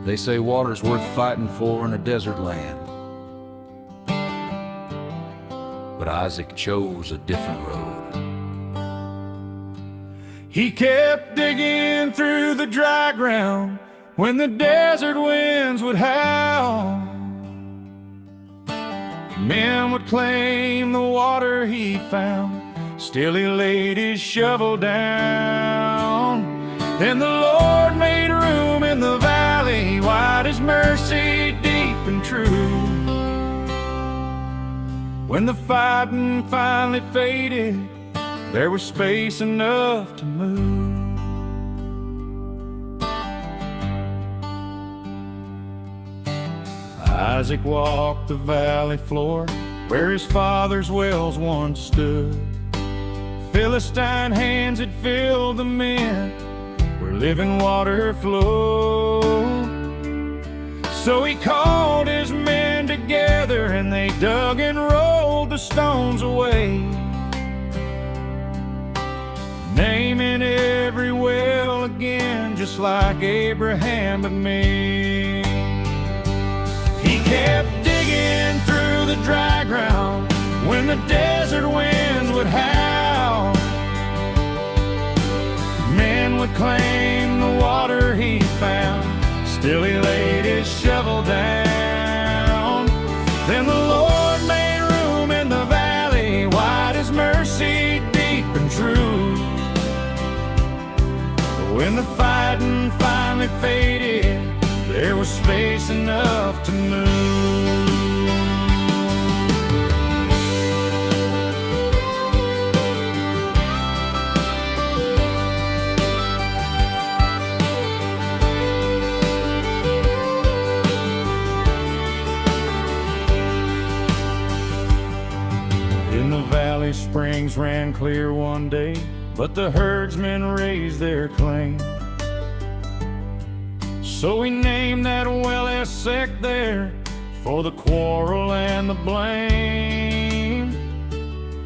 They say water's worth fighting for in a desert land. But Isaac chose a different road. He kept digging through the dry ground when the desert winds would howl. Men would claim the water he found, still he laid his shovel down. Then the Lord made room in the valley, wide as mercy, deep and true. When the fighting finally faded, there was space enough to move. Isaac walked the valley floor where his father's wells once stood. Philistine hands had filled the men where living water flowed. So he called his men together and they dug and rolled the stones away, naming every well again, just like Abraham had made. He kept digging through the dry ground when the desert winds would howl. Men would claim the water he found, still he laid his shovel down. Then the Lord made room in the valley, wide as mercy, deep and true. When the fighting finally faded, there was space enough to move. In the valley, springs ran clear one day, but the herdsmen raised their claim. So he named that well Esek there for the quarrel and the blame.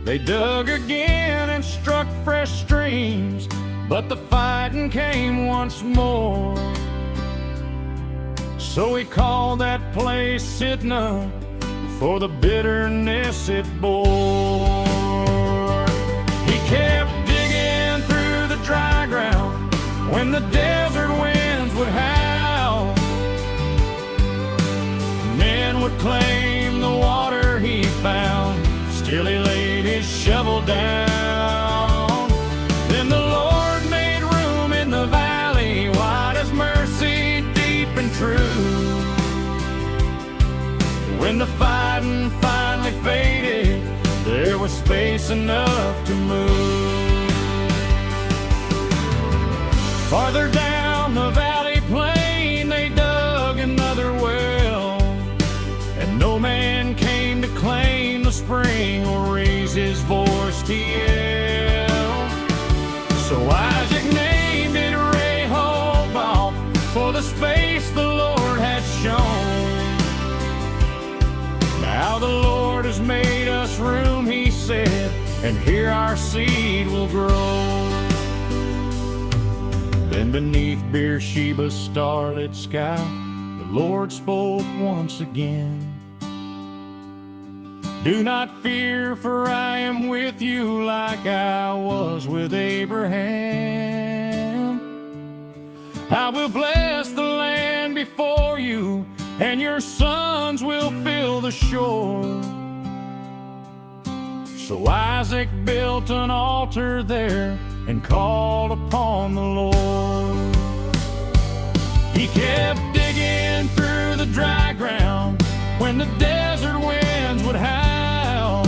They dug again and struck fresh streams, but the fighting came once more. So he called that place Sitnah for the bitterness it bore. He kept digging through the dry ground when the desert winds would howl. Men would claim the water he found, still he laid his shovel down. Then the Lord made room in the valley, wide as mercy, deep and true. When the fighting finally faded, there was space enough to move. Farther down the valley plain, they dug another well, and no man came to claim the spring or raise his voice to yell. So Isaac named it Rehoboth for the space the Lord had shown. Now the Lord has made us room, he said, and here our seed will grow. Then beneath Beersheba's starlit sky, the Lord spoke once again. Do not fear, for I am with you like I was with Abraham. I will bless the land before you, and your sons will fill the shore. So Isaac built an altar there and called upon the Lord. He kept digging through the dry ground when the desert winds would howl.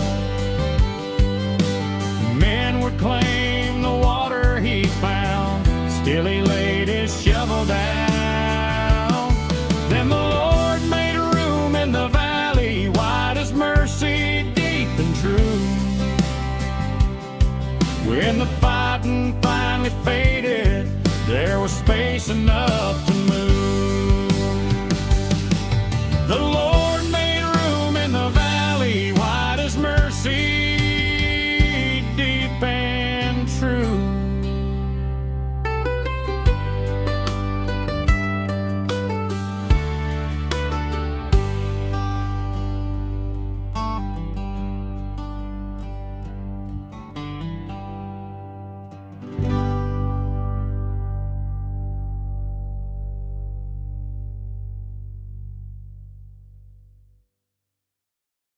Men would claim the water he found, still he laid his shovel down. Then the Lord made room in the valley, wide as mercy, deep and true. When the fighting finally failed,